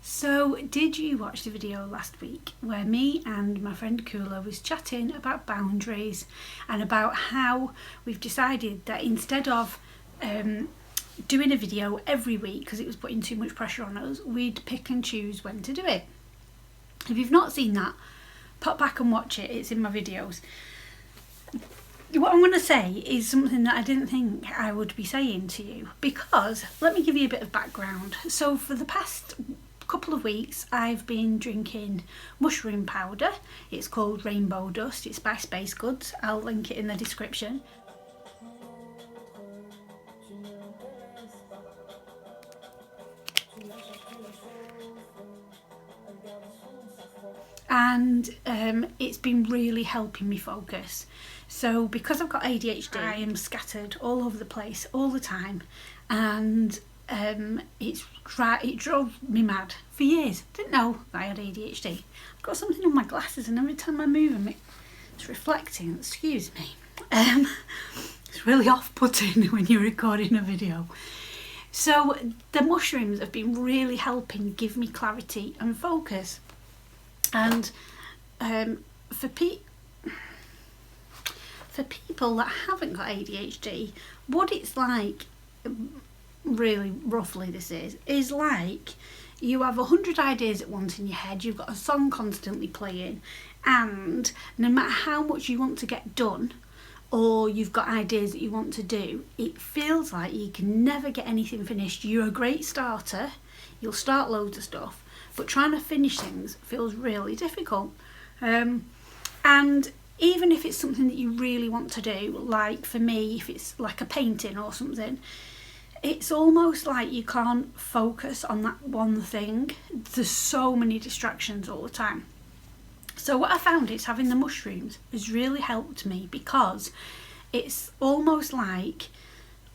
So did you watch the video last week where me and my friend Kula was chatting about boundaries and about how we've decided that instead of doing a video every week because it was putting too much pressure on us, we'd pick and choose when to do it. If you've not seen that, pop back and watch it, it's in my videos. What I'm going to say is something that I didn't think I would be saying to you, because let me give you a bit of background. So for the past couple of weeks I've been drinking mushroom powder. It's called Rainbow Dust. It's by Space Goods. I'll link it in the description. And it's been really helping me focus. So because I've got ADHD, I am scattered all over the place all the time, and it drove me mad for years. Didn't know that I had ADHD. I've got something on my glasses, and every time I move them, it's reflecting. Excuse me. It's really off-putting when you're recording a video. So the mushrooms have been really helping give me clarity and focus. And for people that haven't got ADHD, what it's like, really roughly this is like you have 100 ideas at once in your head, you've got a song constantly playing, and no matter how much you want to get done or you've got ideas that you want to do, it feels like you can never get anything finished. You're a great starter, you'll start loads of stuff, but trying to finish things feels really difficult. And even if it's something that you really want to do, like for me, if it's like a painting or something, it's almost like you can't focus on that one thing. There's so many distractions all the time. So what I found is having the mushrooms has really helped me, because it's almost like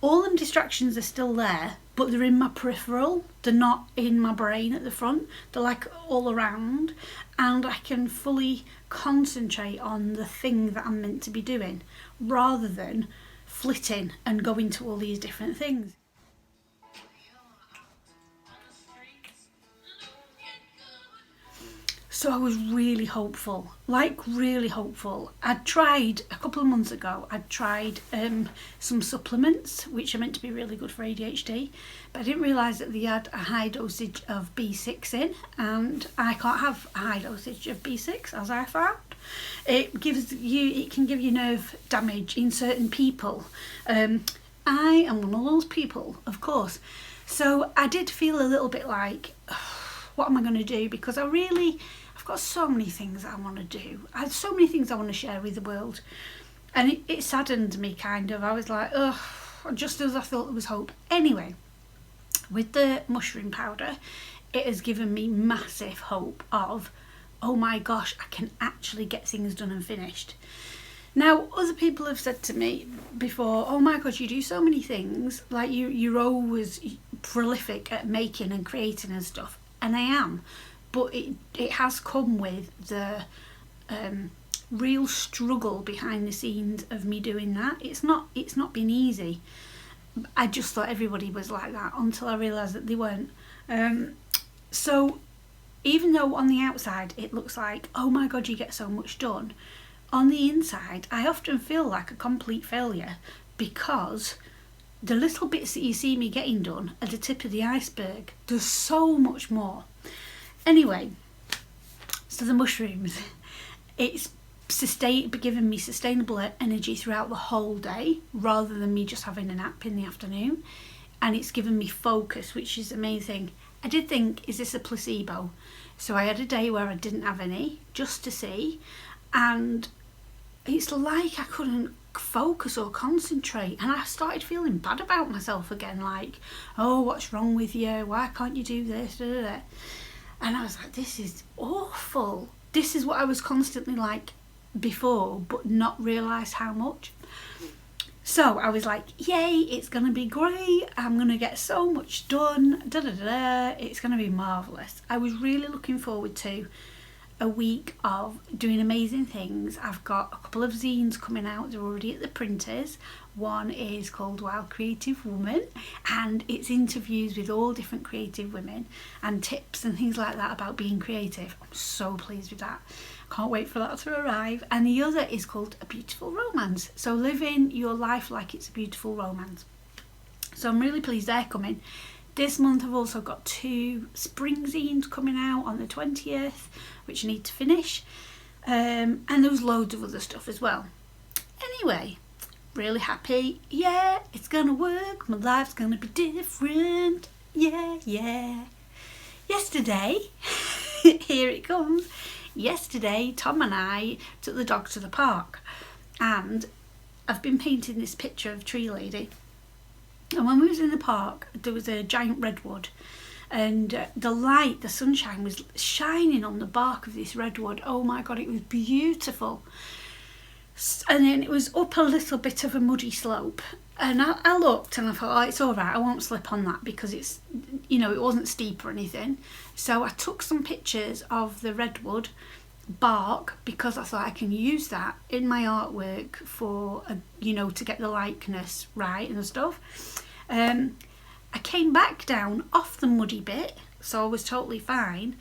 all them distractions are still there, but they're in my peripheral. They're not in my brain at the front. They're like all around, and I can fully concentrate on the thing that I'm meant to be doing, rather than flitting and going to all these different things. So I was really hopeful, I'd tried a couple of months ago, some supplements which are meant to be really good for ADHD, but I didn't realise that they had a high dosage of B6 in, and I can't have a high dosage of B6, as I found. It can give you nerve damage in certain people. I am one of those people, of course. So I did feel a little bit like, what am I going to do? Because I've got so many things I want to do. I had so many things I want to share with the world. And it saddened me, kind of. I was like, ugh, just as I thought there was hope. Anyway, with the mushroom powder, it has given me massive hope of, oh my gosh, I can actually get things done and finished. Now, other people have said to me before, oh my God, you do so many things. Like you're always prolific at making and creating and stuff. And I am. But it has come with the real struggle behind the scenes of me doing that. It's not been easy. I just thought everybody was like that until I realised that they weren't. So even though on the outside it looks like, oh my God, you get so much done, on the inside I often feel like a complete failure, because the little bits that you see me getting done are the tip of the iceberg. There's so much more. Anyway, so the mushrooms, it's given me sustainable energy throughout the whole day, rather than me just having a nap in the afternoon, and it's given me focus, which is amazing. I did think, is this a placebo? So I had a day where I didn't have any, just to see, and it's like I couldn't focus or concentrate, and I started feeling bad about myself again, like, oh, what's wrong with you? Why can't you do this? Da, da, da. And I was like, this is awful. This is what I was constantly like before, but not realised how much. So I was like, yay, it's going to be great. I'm going to get so much done. Da, da, da, da. It's going to be marvellous. I was really looking forward to a week of doing amazing things. I've got a couple of zines coming out. They're already at the printers. One is called Wild Creative Woman, and it's interviews with all different creative women and tips and things like that about being creative. I'm so pleased with that. Can't wait for that to arrive. And the other is called A Beautiful Romance. So living your life like it's a beautiful romance. So I'm really pleased they're coming. This month I've also got 2 spring zines coming out on the 20th, which I need to finish. And there's loads of other stuff as well. Anyway, really happy. Yeah, it's gonna work. My life's gonna be different. Yeah. Yesterday, here it comes. Yesterday, Tom and I took the dog to the park, and I've been painting this picture of Tree Lady. And when we was in the park, there was a giant redwood, and the sunshine was shining on the bark of this redwood. Oh my God, it was beautiful. And then it was up a little bit of a muddy slope, and I looked and I thought, oh, it's all right, I won't slip on that because it's, it wasn't steep or anything. So I took some pictures of the redwood bark because I thought I can use that in my artwork for, to get the likeness right and stuff. I came back down off the muddy bit, so I was totally fine.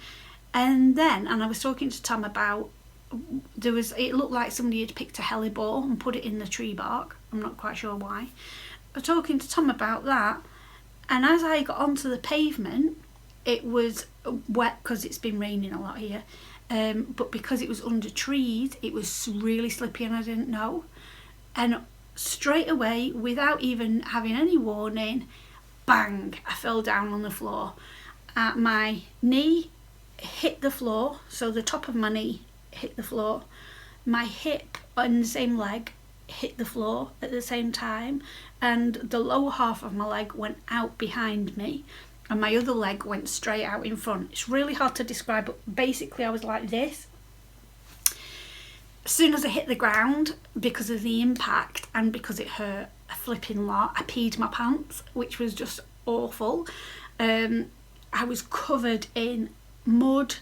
And I was talking to Tom about, it looked like somebody had picked a hellebore and put it in the tree bark. I'm not quite sure why. I was talking to Tom about that, and as I got onto the pavement, it was wet because it's been raining a lot here. But because it was under trees, it was really slippy and I didn't know. And straight away, without even having any warning, bang, I fell down on the floor. My knee hit the floor, so the top of my knee hit the floor. My hip and the same leg hit the floor at the same time, and the lower half of my leg went out behind me, and my other leg went straight out in front. It's really hard to describe, but basically I was like this. As soon as I hit the ground, because of the impact and because it hurt a flipping lot, I peed my pants, which was just awful. I was covered in mud.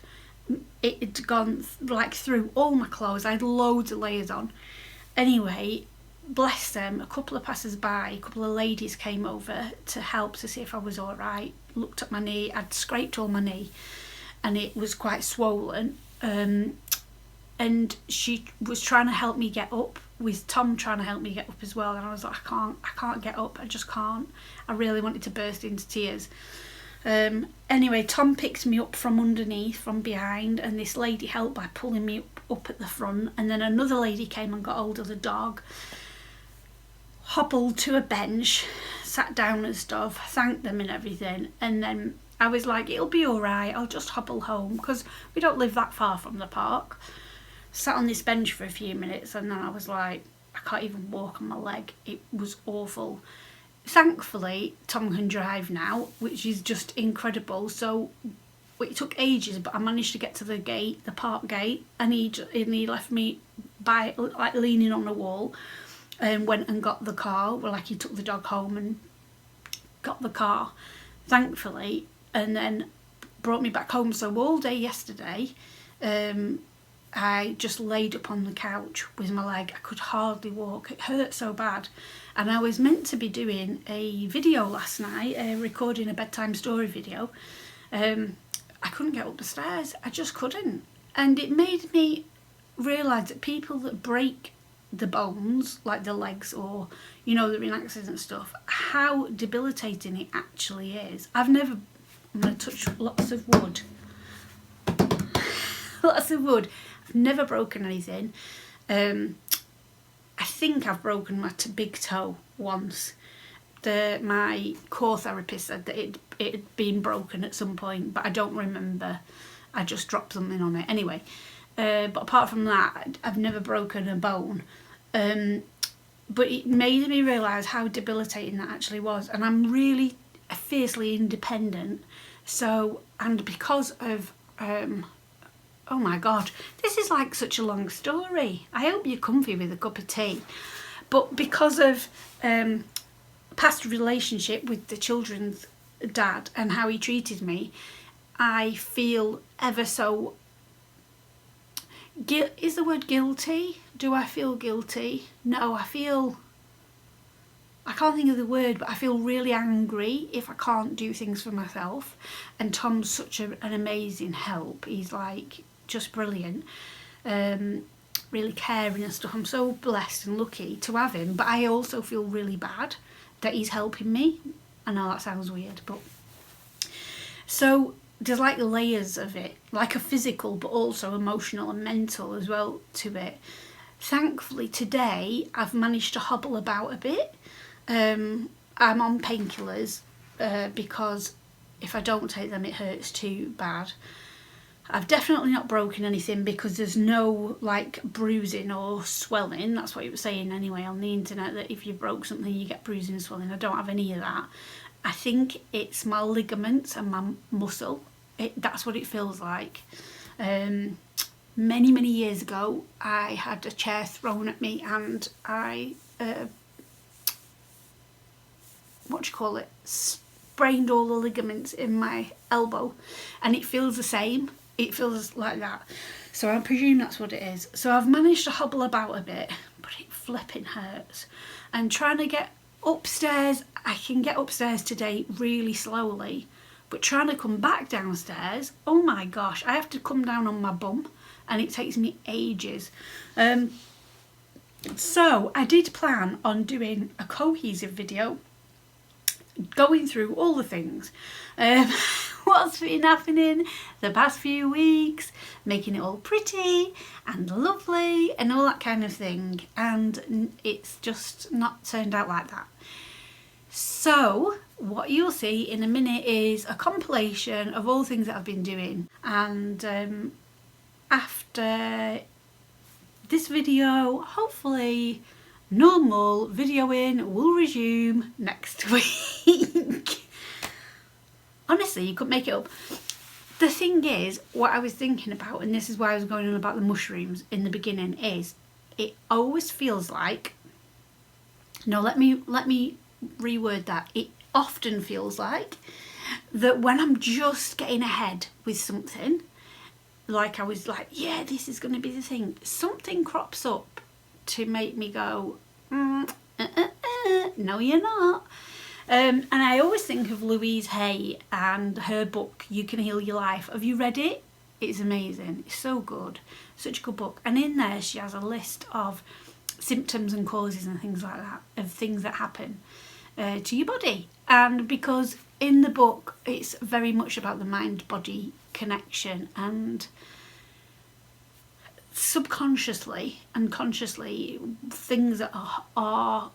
It had gone through all my clothes. I had loads of layers on. Anyway, bless them, a couple of passers-by, a couple of ladies came over to help to see if I was all right. Looked at my knee. I'd scraped all my knee and it was quite swollen. And she was trying to help me get up, with Tom trying to help me get up as well. And I was like, I can't get up. I just can't. I really wanted to burst into tears. Anyway, Tom picked me up from underneath, from behind, and this lady helped by pulling me up at the front. And then another lady came and got hold of the dog, hobbled to a bench, sat down and stuff, thanked them and everything. And then I was like, it'll be all right. I'll just hobble home because we don't live that far from the park. Sat on this bench for a few minutes, and then I was like, I can't even walk on my leg. It was awful. Thankfully, Tom can drive now, which is just incredible. So it took ages, but I managed to get to the gate, the park gate, and he left me by leaning on the wall, and went and got the car. Well, he took the dog home and got the car, thankfully, and then brought me back home. So all day yesterday, I just laid up on the couch with my leg. I could hardly walk. It hurt so bad. And I was meant to be doing a video last night, recording a bedtime story video. I couldn't get up the stairs. I just couldn't. And it made me realise that people that break the bones, like the legs or, they're in accidents and stuff, how debilitating it actually is. I'm going to touch lots of wood. Lots of wood. I've never broken anything. I think I've broken my big toe once. My core therapist said that it had been broken at some point, but I don't remember. I just dropped something on it. Anyway, but apart from that, I've never broken a bone. But it made me realise how debilitating that actually was. And I'm really fiercely independent. So, and because of... oh my God, this is like such a long story. I hope you're comfy with a cup of tea. But because of past relationship with the children's dad and how he treated me, I feel ever so is the word guilty? Do I feel guilty? No, I can't think of the word, but I feel really angry if I can't do things for myself. And Tom's such an amazing help. He's like just brilliant, really caring and stuff. I'm so blessed and lucky to have him, but I also feel really bad that he's helping me. I know that sounds weird, but so there's like layers of it, like a physical but also emotional and mental as well to it. Thankfully today I've managed to hobble about a bit. I'm on painkillers because if I don't take them it hurts too bad. I've definitely not broken anything because there's no like bruising or swelling. That's what it was saying anyway on the internet, that if you broke something you get bruising and swelling. I don't have any of that. I think it's my ligaments and my muscle. That's what it feels like. Many years ago I had a chair thrown at me and I sprained all the ligaments in my elbow, and it feels the same. It feels like that. So I presume that's what it is. So I've managed to hobble about a bit, but it flipping hurts. And trying to get upstairs, I can get upstairs today really slowly, but trying to come back downstairs, oh my gosh, I have to come down on my bum and it takes me ages. So I did plan on doing a cohesive video going through all the things, what's been happening the past few weeks, making it all pretty and lovely and all that kind of thing, and it's just not turned out like that. So what you'll see in a minute is a compilation of all things that I've been doing, and after this video, hopefully normal videoing will resume next week. Honestly, you couldn't make it up. The thing is, what I was thinking about, and this is why I was going on about the mushrooms in the beginning, is it always feels like, no, let me reword that. It often feels like that when I'm just getting ahead with something, like I was like, yeah, this is going to be the thing, something crops up to make me go, no you're not. And I always think of Louise Hay and her book You Can Heal Your Life. Have you read it? It's amazing. It's so good. Such a good book. And in there she has a list of symptoms and causes and things like that, of things that happen to your body. And because in the book it's very much about the mind-body connection, and subconsciously and consciously things that are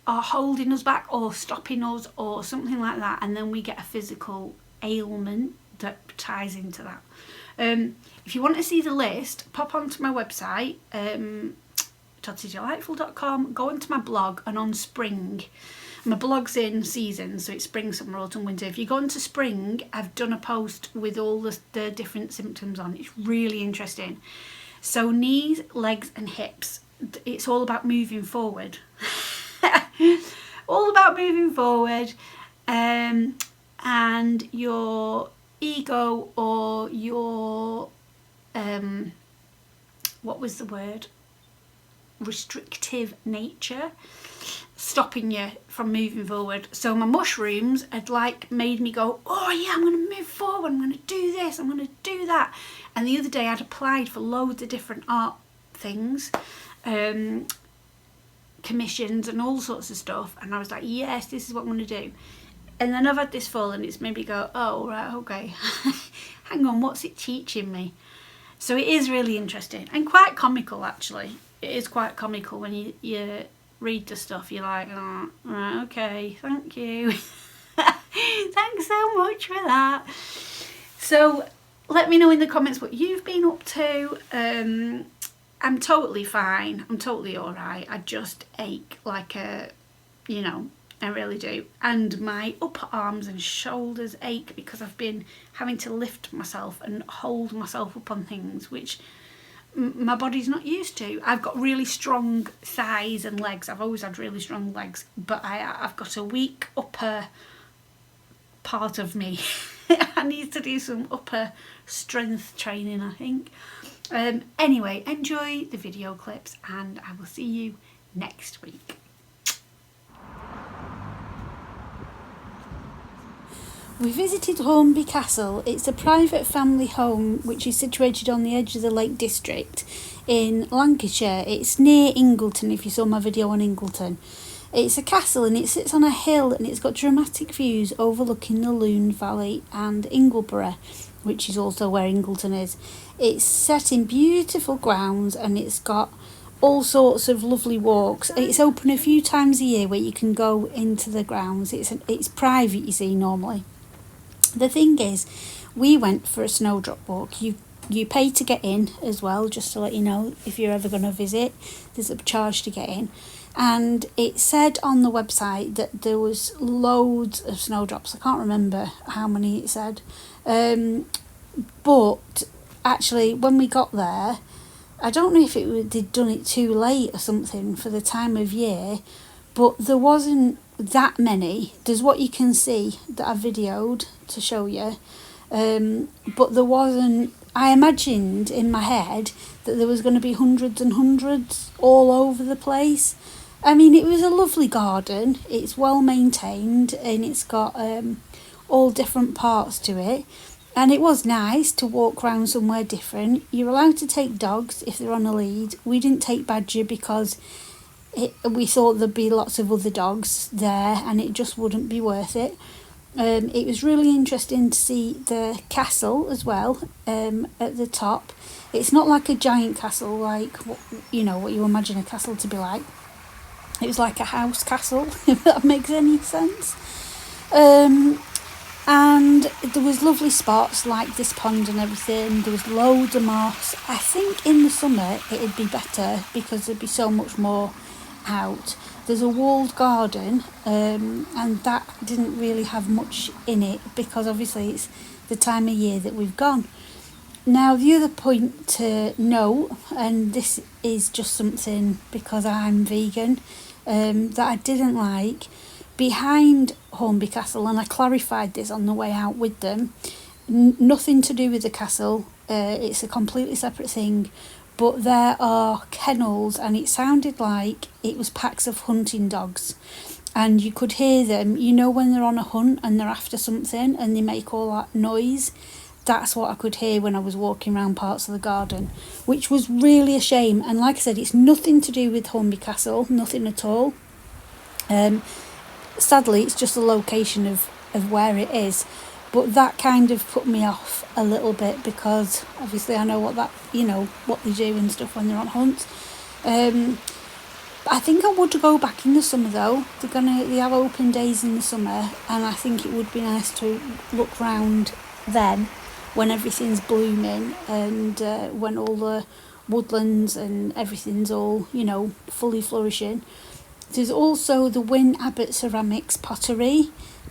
holding us back or stopping us or something like that, and then we get a physical ailment that ties into that. If you want to see the list, pop onto my website, tottydelightful.com, go onto my blog, and on spring, my blog's in seasons, so it's spring, summer, autumn, winter. If you go into spring, I've done a post with all the different symptoms on. It's really interesting. So knees, legs and hips, it's all about moving forward. All about moving forward, and your ego or your what was the word, restrictive nature, stopping you from moving forward. So my mushrooms had like made me go, oh yeah, I'm going to move forward, I'm going to do this, I'm going to do that. And the other day I'd applied for loads of different art things, commissions and all sorts of stuff, and I was like, yes, this is what I'm going to do. And then I've had this fall and it's made me go, oh right, okay, hang on, what's it teaching me? So it is really interesting and quite comical actually. It is quite comical when you read the stuff. You're like, oh right, okay, thank you. Thanks so much for that. So let me know in the comments what you've been up to. I'm totally fine. I'm totally alright. I just ache like I really do. And my upper arms and shoulders ache because I've been having to lift myself and hold myself up on things, which my body's not used to. I've got really strong thighs and legs. I've always had really strong legs, but I've got a weak upper part of me. I need to do some upper strength training, I think. Anyway, enjoy the video clips and I will see you next week. We visited Hornby Castle. It's a private family home which is situated on the edge of the Lake District in Lancashire. It's near Ingleton, if you saw my video on Ingleton. It's a castle and it sits on a hill and it's got dramatic views overlooking the Lune Valley and Ingleborough, which is also where Ingleton is. It's set in beautiful grounds and it's got all sorts of lovely walks. It's open a few times a year where you can go into the grounds. It's private, you see, normally. The thing is, we went for a snowdrop walk. You pay to get in as well, just to let you know, if you're ever going to visit. There's a charge to get in. And it said on the website that there was loads of snowdrops. I can't remember how many it said. But actually, when we got there, I don't know if they'd done it too late or something for the time of year, but there wasn't that many. There's what you can see that I videoed to show you, but there wasn't. I imagined in my head that there was going to be hundreds and hundreds all over the place. I mean, it was a lovely garden. It's well maintained and it's got all different parts to it. And it was nice to walk around somewhere different. You're allowed to take dogs if they're on a lead. We didn't take Badger because we thought there'd be lots of other dogs there and it just wouldn't be worth it. It was really interesting to see the castle as well at the top. It's not like a giant castle like what you imagine a castle to be like. It was like a house castle, if that makes any sense. And there was lovely spots like this pond and everything. There was loads of moss. I think in the summer it'd be better because there'd be so much more out. There's a walled garden and that didn't really have much in it because obviously it's the time of year that we've gone. Now the other point to note, and this is just something because I'm vegan, that I didn't like, behind Hornby Castle, and I clarified this on the way out with them, nothing to do with the castle, it's a completely separate thing, but there are kennels and it sounded like it was packs of hunting dogs and you could hear them, when they're on a hunt and they're after something and they make all that noise. That's what I could hear when I was walking around parts of the garden, which was really a shame. And like I said, it's nothing to do with Hornby Castle, nothing at all. Sadly, it's just the location of where it is. But that kind of put me off a little bit because obviously I know what they do and stuff when they're on hunts. I think I would go back in the summer though. They have open days in the summer and I think it would be nice to look round then when everything's blooming and when all the woodlands and everything's all, fully flourishing. There's also the Wynne Abbott Ceramics pottery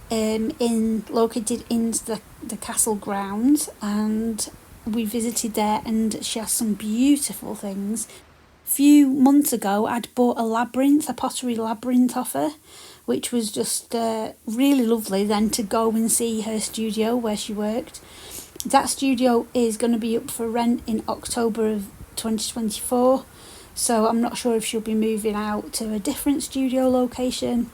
located in the castle grounds, and we visited there and she has some beautiful things. A few months ago I'd bought a pottery labyrinth off her, which was just really lovely then to go and see her studio where she worked. That studio is going to be up for rent in October of 2024. So I'm not sure if she'll be moving out to a different studio location,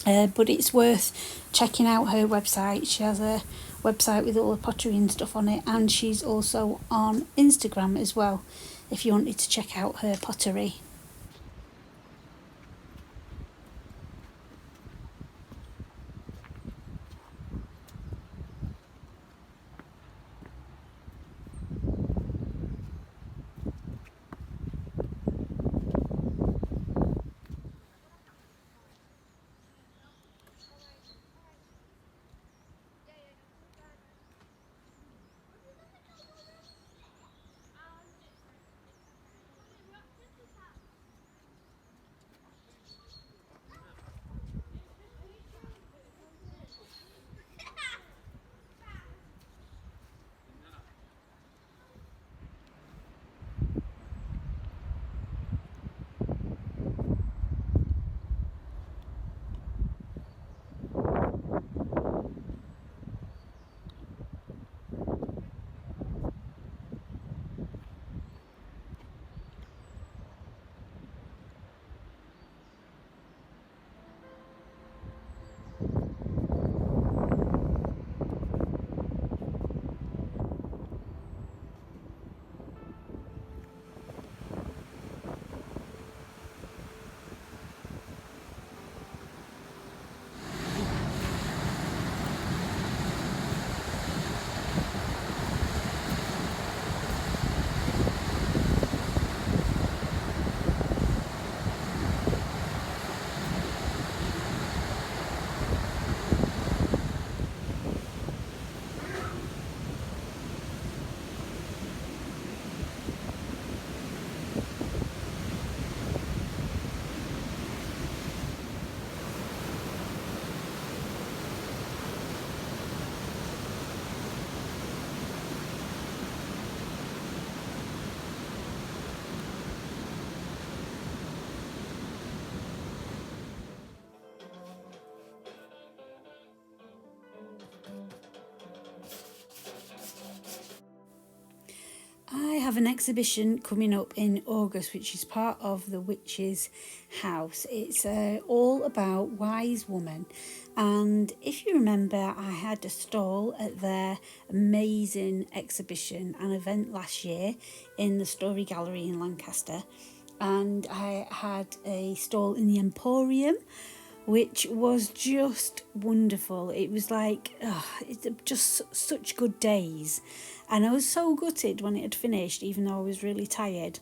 but it's worth checking out her website. She has a website with all the pottery and stuff on it, and she's also on Instagram as well, if you wanted to check out her pottery. have an exhibition coming up in August, which is part of the Witch's House. It's all about wise woman, and if you remember, I had a stall at their amazing exhibition and event last year in the Story Gallery in Lancaster, and I had a stall in the Emporium, which was just wonderful. It was like, it's just such good days. And I was so gutted when it had finished, even though I was really tired.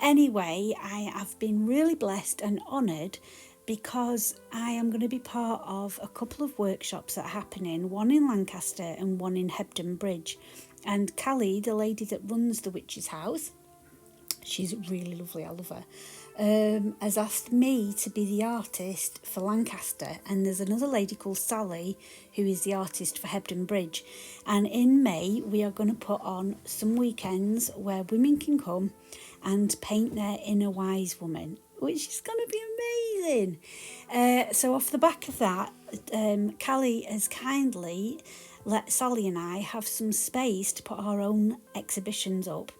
Anyway, I have been really blessed and honoured because I am going to be part of a couple of workshops that are happening, one in Lancaster and one in Hebden Bridge. And Callie, the lady that runs the Witch's House, she's really lovely, I love her, has asked me to be the artist for Lancaster, and there's another lady called Sally who is the artist for Hebden Bridge. And in May we are going to put on some weekends where women can come and paint their inner wise woman, which is going to be amazing. So off the back of that, Callie has kindly let Sally and I have some space to put our own exhibitions up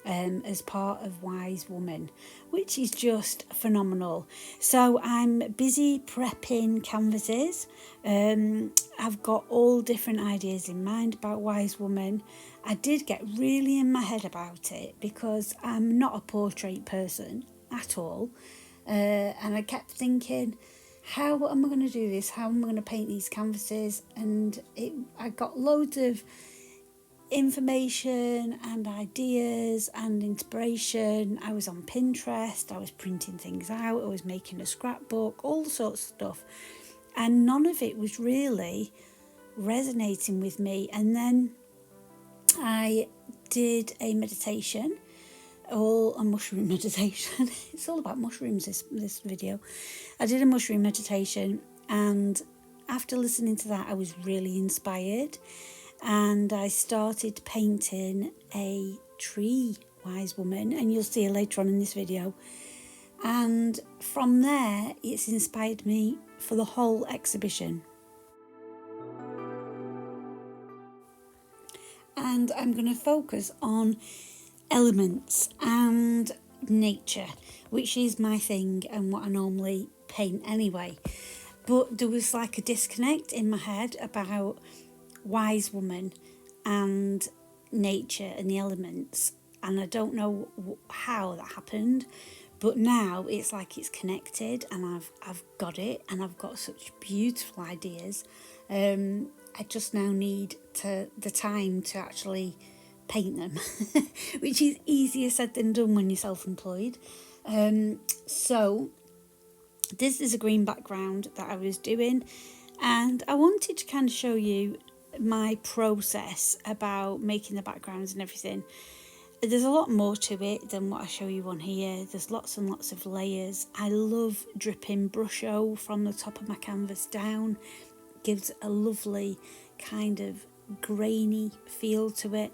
as part of Wise Woman, which is just phenomenal. So I'm busy prepping canvases. I've got all different ideas in mind about Wise Woman. I did get really in my head about it because I'm not a portrait person at all, and I kept thinking, how am I going to do this? How am I going to paint these canvases? And I got loads of information and ideas and inspiration. I was on Pinterest, I was printing things out, I was making a scrapbook, all sorts of stuff, and none of it was really resonating with me. And then I did a meditation, all a mushroom meditation. It's all about mushrooms, this video. I did a mushroom meditation, and after listening to that I was really inspired, and I started painting a tree wise woman, and you'll see her later on in this video. And from there it's inspired me for the whole exhibition. And I'm going to focus on elements and nature, which is my thing and what I normally paint anyway. But there was like a disconnect in my head about wise woman and nature and the elements, and I don't know how that happened, but now it's like it's connected, and I've got it, and I've got such beautiful ideas. I just now need the time to actually paint them, which is easier said than done when you're self-employed. So this is a green background that I was doing, and I wanted to kind of show you my process about making the backgrounds and everything. There's a lot more to it than what I show you on here. There's lots and lots of layers. I love dripping brush-o from the top of my canvas down. Gives a lovely kind of grainy feel to it.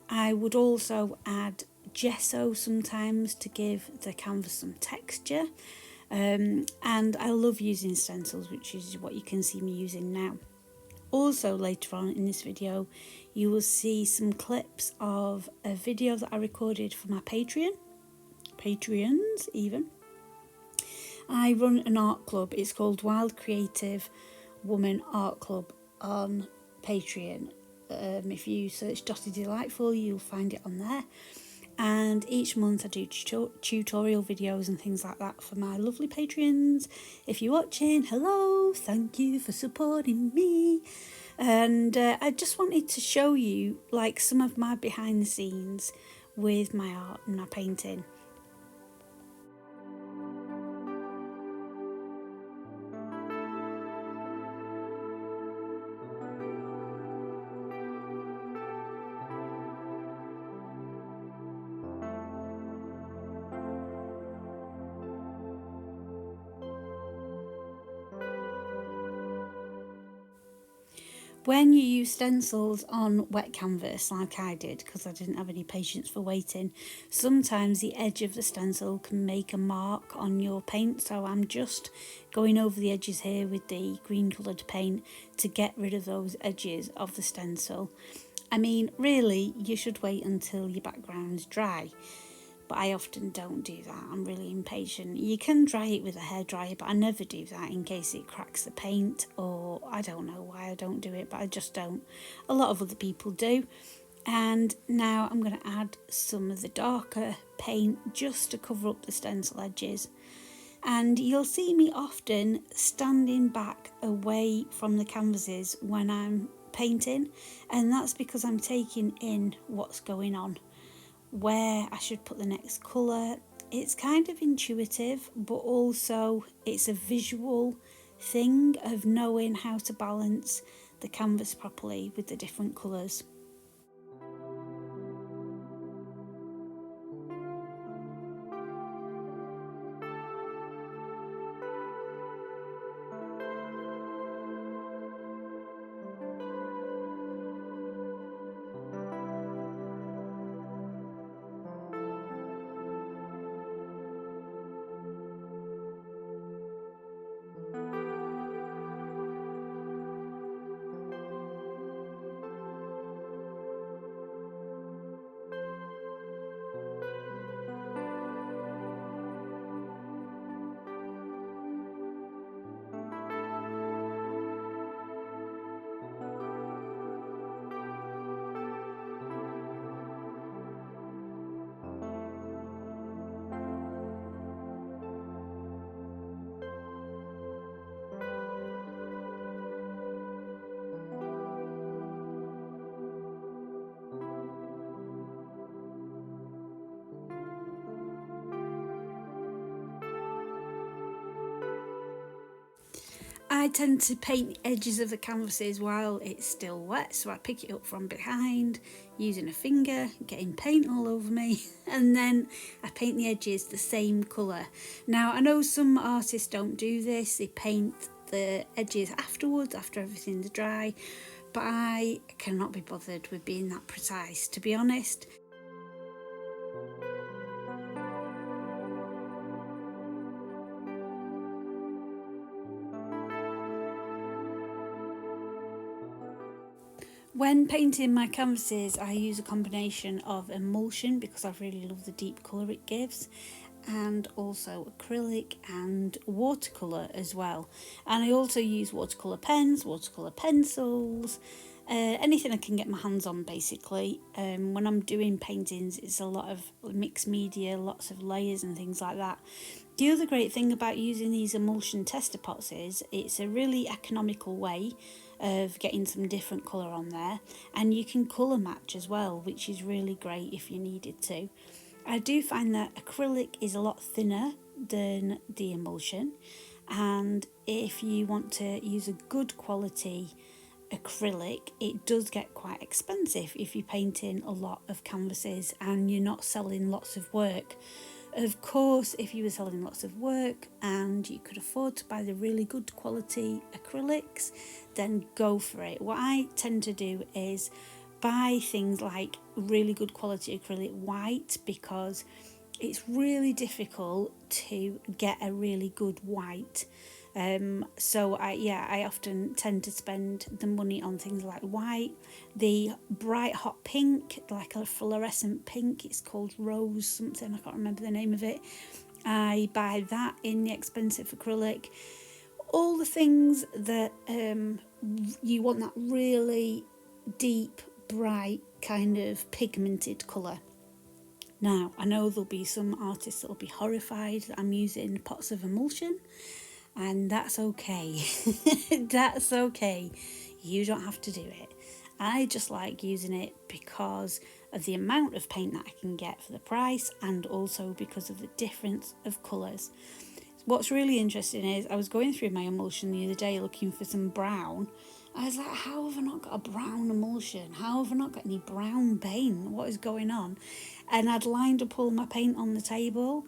I would also add gesso sometimes to give the canvas some texture, and I love using stencils, which is what you can see me using now. Also later on in this video you will see some clips of a video that I recorded for my Patreons even. I run an art club. It's called Wild Creative Woman Art Club on Patreon. If you search Dotty Delightful you'll find it on there, and each month I do tutorial videos and things like that for my lovely Patreons. If you're watching, hello, thank you for supporting me. And I just wanted to show you like some of my behind the scenes with my art and my painting. When you use stencils on wet canvas like I did, because I didn't have any patience for waiting, sometimes the edge of the stencil can make a mark on your paint, so I'm just going over the edges here with the green coloured paint to get rid of those edges of the stencil. I mean, really, you should wait until your background's dry, but I often don't do that. I'm really impatient. You can dry it with a hairdryer, but I never do that in case it cracks the paint, or I don't know why I don't do it, but I just don't. A lot of other people do. And now I'm going to add some of the darker paint just to cover up the stencil edges. And you'll see me often standing back away from the canvases when I'm painting, and that's because I'm taking in what's going on, where I should put the next colour. It's kind of intuitive, but also it's a visual thing of knowing how to balance the canvas properly with the different colours. I tend to paint the edges of the canvases while it's still wet, so I pick it up from behind using a finger, getting paint all over me, and then I paint the edges the same colour. Now, I know some artists don't do this, they paint the edges afterwards, after everything's dry, but I cannot be bothered with being that precise, to be honest. When painting my canvases, I use a combination of emulsion because I really love the deep colour it gives, and also acrylic and watercolour as well. And I also use watercolour pens, watercolour pencils, anything I can get my hands on basically. When I'm doing paintings, it's a lot of mixed media, lots of layers and things like that. The other great thing about using these emulsion tester pots is it's a really economical way of getting some different colour on there, and you can colour match as well, which is really great if you needed to. I do find that acrylic is a lot thinner than the emulsion, and if you want to use a good quality acrylic, it does get quite expensive if you're painting a lot of canvases and you're not selling lots of work. Of course, if you were selling lots of work and you could afford to buy the really good quality acrylics, then go for it. What I tend to do is buy things like really good quality acrylic white, because it's really difficult to get a really good white. So I often tend to spend the money on things like white, the bright hot pink, like a fluorescent pink, it's called rose something, I can't remember the name of it. I buy that in the expensive acrylic. All the things that you want that really deep, bright kind of pigmented colour. Now, I know there'll be some artists that will be horrified that I'm using pots of emulsion, and that's okay. That's okay. You don't have to do it. I just like using it because of the amount of paint that I can get for the price, and also because of the difference of colours. What's really interesting is I was going through my emulsion the other day looking for some brown. I was like, how have I not got a brown emulsion? How have I not got any brown paint? What is going on? And I'd lined up all my paint on the table,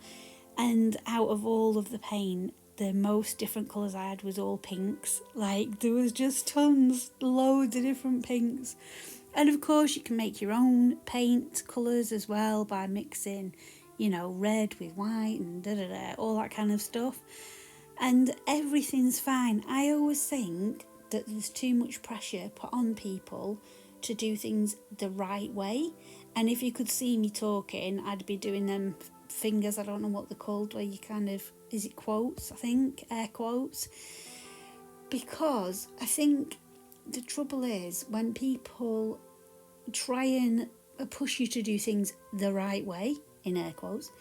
and out of all of the paint, the most different colours I had was all pinks. Like, there was just tons, loads of different pinks. And of course you can make your own paint colours as well by mixing, red with white and all that kind of stuff. And everything's fine. I always think that there's too much pressure put on people to do things the right way. And if you could see me talking, I'd be doing them fingers, I don't know what they're called, where you kind of, is it quotes, I think, air quotes. Because I think the trouble is when people try and push you to do things the right way, in air quotes,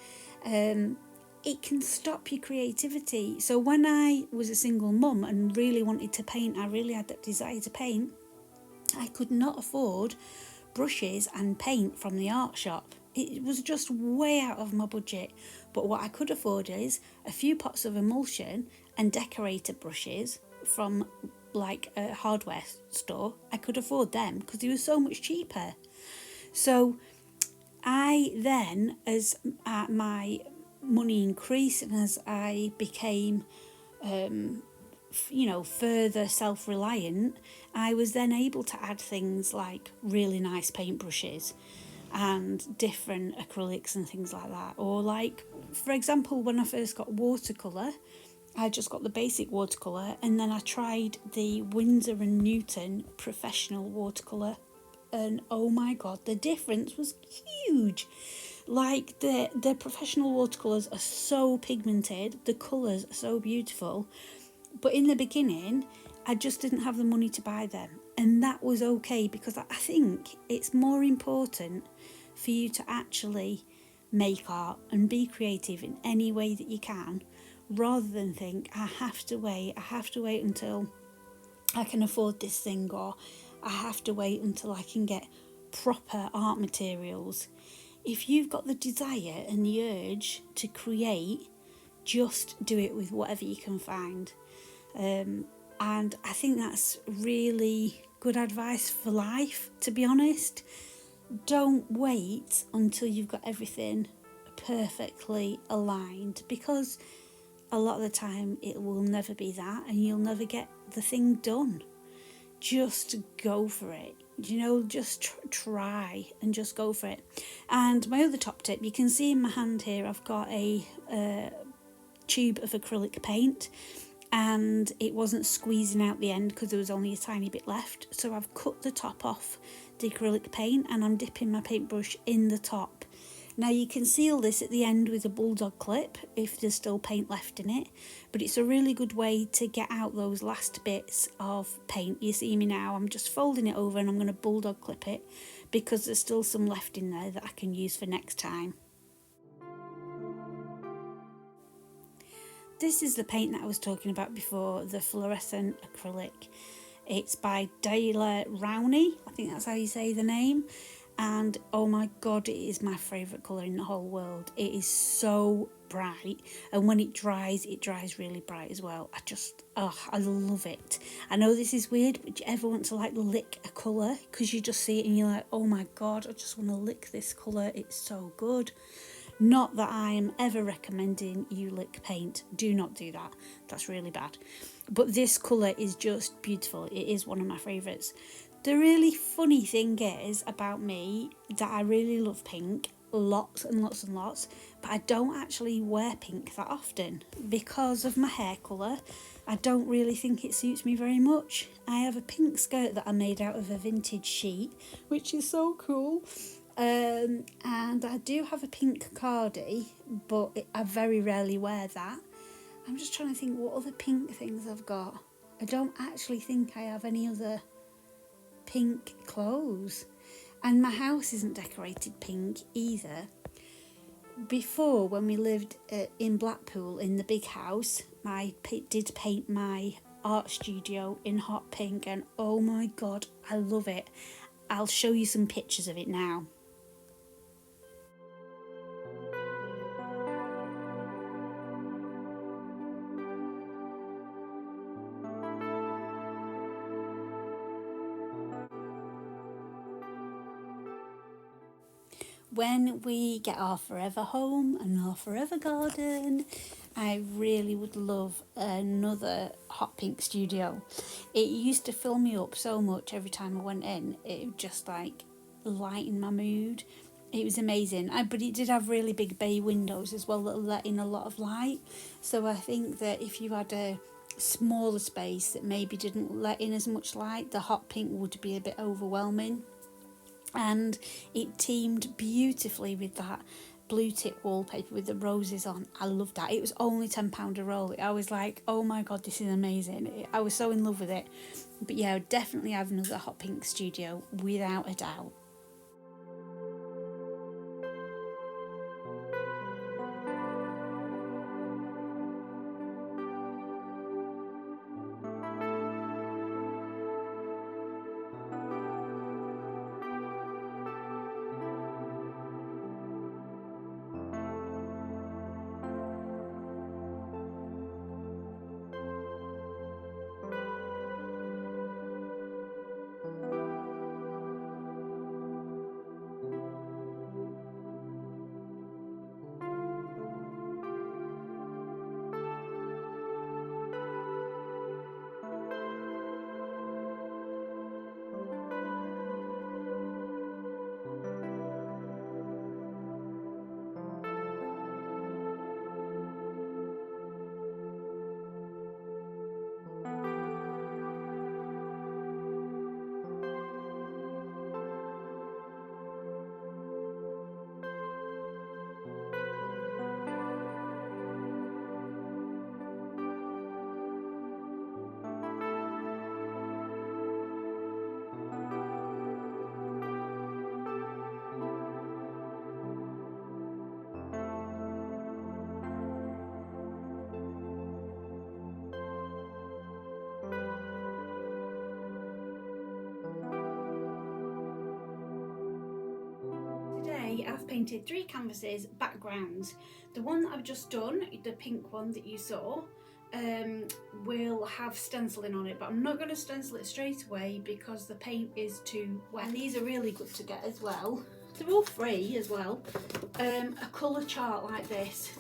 it can stop your creativity. So when I was a single mum and really wanted to paint, I really had that desire to paint, I could not afford brushes and paint from the art shop. It was just way out of my budget. But what I could afford is a few pots of emulsion and decorator brushes from like a hardware store. I could afford them because they were so much cheaper. So I then, as my money increased and as I became further self-reliant, I was then able to add things like really nice paintbrushes and different acrylics and things like that. Or like, for example, when I first got watercolour, I just got the basic watercolour, and then I tried the Winsor & Newton professional watercolour, and oh my god, the difference was huge. Like the professional watercolours are so pigmented, the colours are so beautiful, but in the beginning I just didn't have the money to buy them, and that was okay, because I think it's more important for you to actually make art and be creative in any way that you can, rather than think I have to wait until I can afford this thing, or I have to wait until I can get proper art materials. If you've got the desire and the urge to create, just do it with whatever you can find. And I think that's really good advice for life, to be honest. Don't wait until you've got everything perfectly aligned, because a lot of the time it will never be that, and you'll never get the thing done. Just go for it. Just try and just go for it. And my other top tip, you can see in my hand here, I've got a tube of acrylic paint, and it wasn't squeezing out the end because there was only a tiny bit left. So I've cut the top off the acrylic paint, and I'm dipping my paintbrush in the top. Now you can seal this at the end with a bulldog clip if there's still paint left in it, but it's a really good way to get out those last bits of paint. You see me now, I'm just folding it over and I'm going to bulldog clip it because there's still some left in there that I can use for next time. This is the paint that I was talking about before, the fluorescent acrylic. It's by Dale Rowney, I think that's how you say the name. And oh my god, it is my favourite colour in the whole world. It is so bright, and when it dries really bright as well. I love it. I know this is weird, but do you ever want to like lick a colour because you just see it and you're like, oh my god, I just want to lick this colour, it's so good. Not that I am ever recommending you lick paint, do not do that, that's really bad. But this colour is just beautiful, it is one of my favourites. The really funny thing is about me that I really love pink, lots and lots and lots, but I don't actually wear pink that often because of my hair colour. I don't really think it suits me very much. I have a pink skirt that I made out of a vintage sheet, which is so cool. And I do have a pink cardi, but I very rarely wear that. I'm just trying to think what other pink things I've got. I don't actually think I have any other pink clothes, and my house isn't decorated pink either. Before, when we lived in Blackpool in the big house, I did paint my art studio in hot pink, and oh my god, I love it. I'll show you some pictures of it now. When we get our forever home and our forever garden, I really would love another hot pink studio. It used to fill me up so much every time I went in. It would just like lighten my mood. It was amazing. But it did have really big bay windows as well that let in a lot of light. So I think that if you had a smaller space that maybe didn't let in as much light, the hot pink would be a bit overwhelming. and it teamed beautifully with that blue tip wallpaper with the roses on. I loved that. It was only £10 a roll. I was like, oh my god, this is amazing. I was so in love with it. But yeah, I would definitely have another hot pink studio without a doubt. Today I've painted 3 canvases backgrounds. The one that I've just done, the pink one that you saw, will have stenciling on it, but I'm not going to stencil it straight away because the paint is too wet. And these are really good to get as well. They're all free as well. A colour chart like this.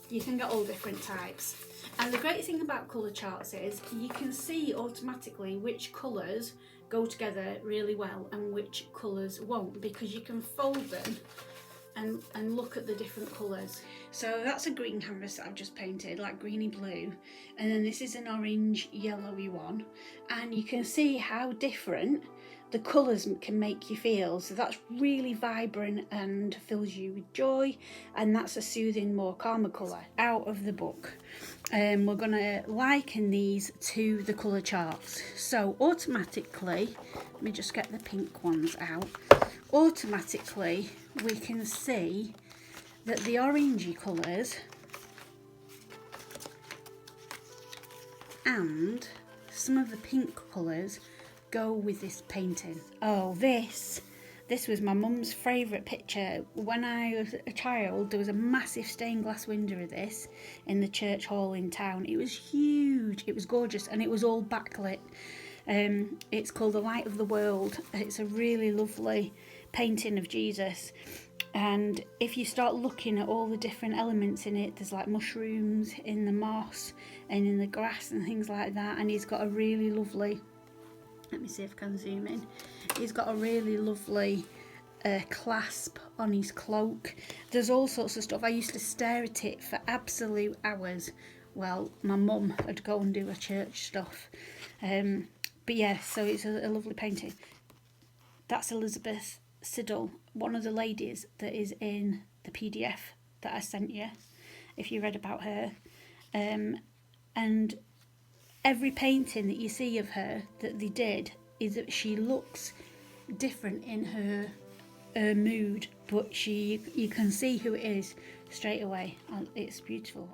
You can get all different types. And the great thing about colour charts is you can see automatically which colours go together really well and which colours won't, because you can fold them and look at the different colours. So that's a green canvas that I've just painted, like greeny blue, and then this is an orange yellowy one, and you can see how different the colours can make you feel. So that's really vibrant and fills you with joy, and that's a soothing, more calmer colour out of the book. We're going to liken these to the colour charts. So automatically, let me just get the pink ones out. Automatically we can see that the orangey colours and some of the pink colours go with this painting. Oh, this was my mum's favourite picture. When I was a child, there was a massive stained glass window of this in the church hall in town. It was huge, it was gorgeous, and it was all backlit. It's called The Light of the World. It's a really lovely painting of Jesus, and if you start looking at all the different elements in it, there's like mushrooms in the moss and in the grass and things like that, and he's got a really lovely, let me see if I can zoom in, he's got a really lovely clasp on his cloak. There's all sorts of stuff. I used to stare at it for absolute hours. Well, my mum would go and do her church stuff, but yeah, so it's a lovely painting. That's Elizabeth Siddle, one of the ladies that is in the PDF that I sent you, if you read about her. And every painting that you see of her that they did is that she looks different in her mood, but you can see who it is straight away. It's beautiful.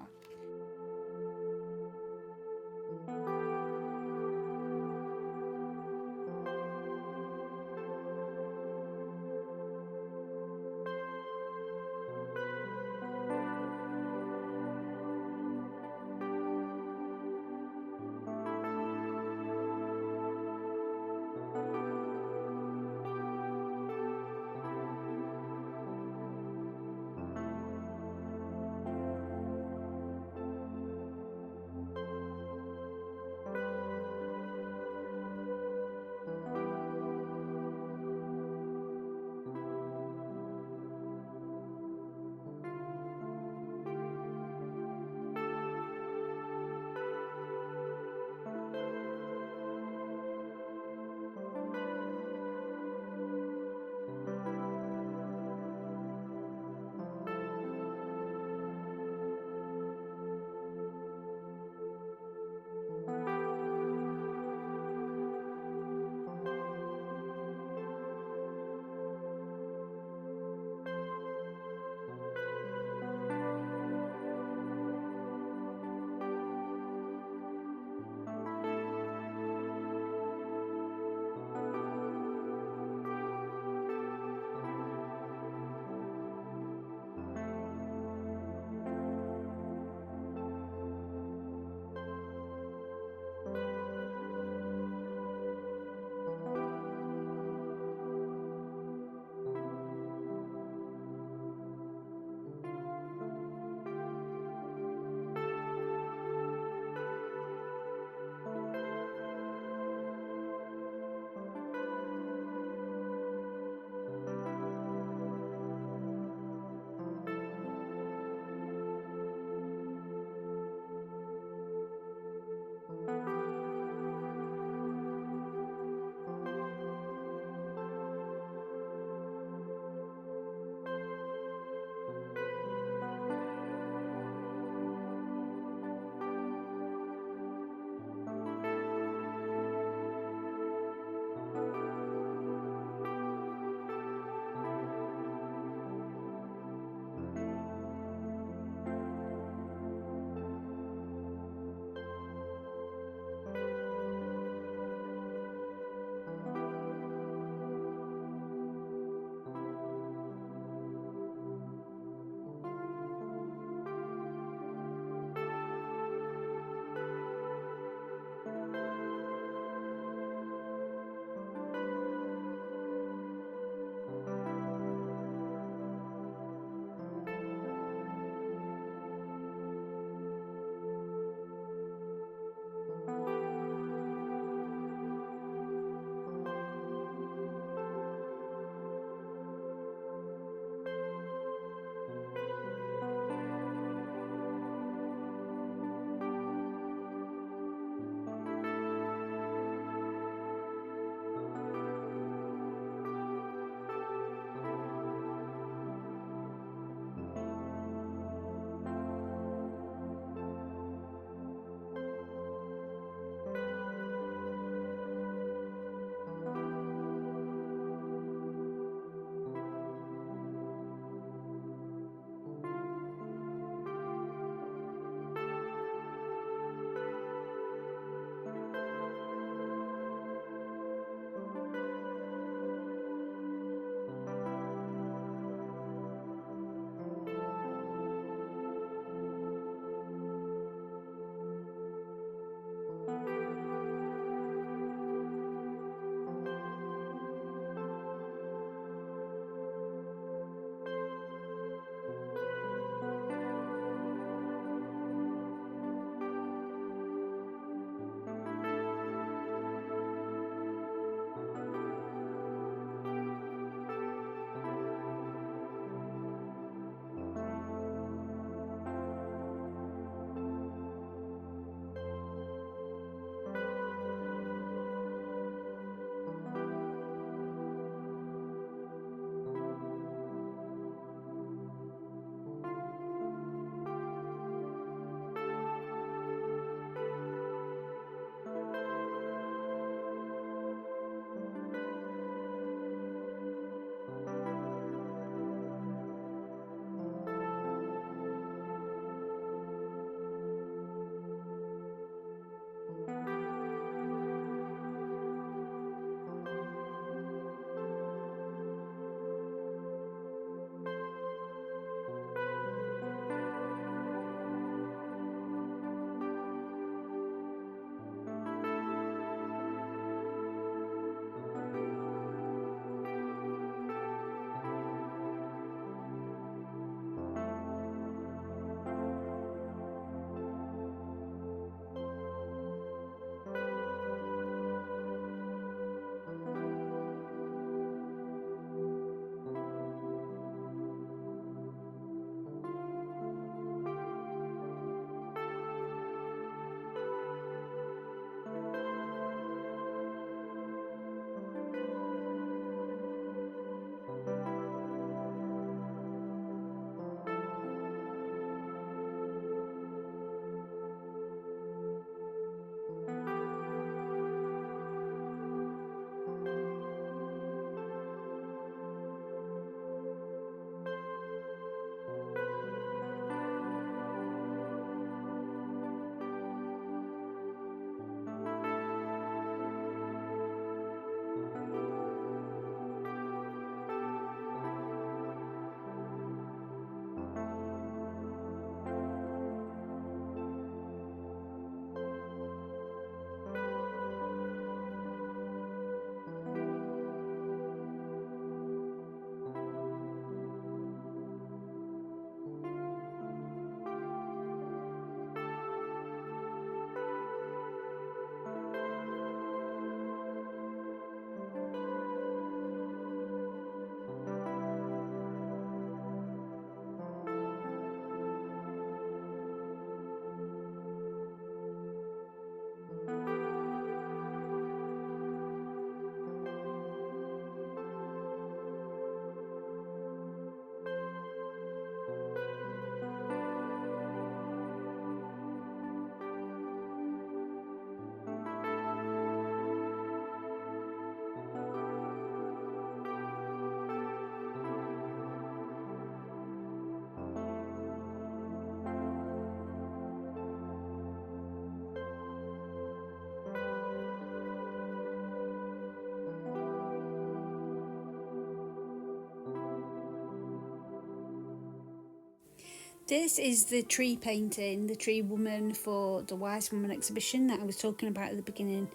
This is the tree painting, the tree woman for the Wise Woman exhibition that I was talking about at the beginning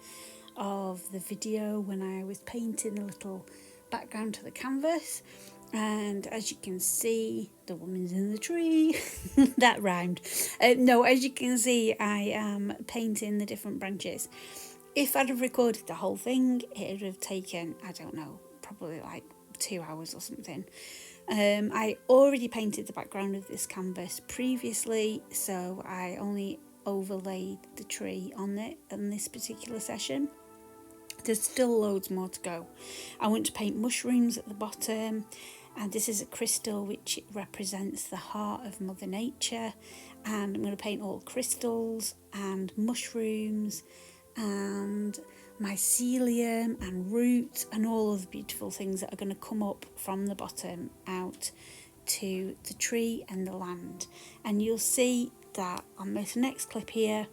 of the video when I was painting a little background to the canvas. And as you can see, the woman's in the tree. That rhymed. No, as you can see, I am painting the different branches. If I'd have recorded the whole thing, it would have taken, I don't know, probably like 2 hours or something. I already painted the background of this canvas previously, so I only overlaid the tree on it in this particular session. There's still loads more to go. I want to paint mushrooms at the bottom, and this is a crystal which represents the heart of Mother Nature, and I'm going to paint all crystals and mushrooms and mycelium and roots and all of the beautiful things that are going to come up from the bottom out to the tree and the land. And you'll see that on this next clip here,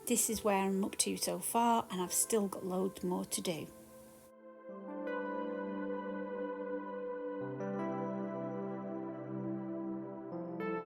this is where I'm up to so far, and I've still got loads more to do.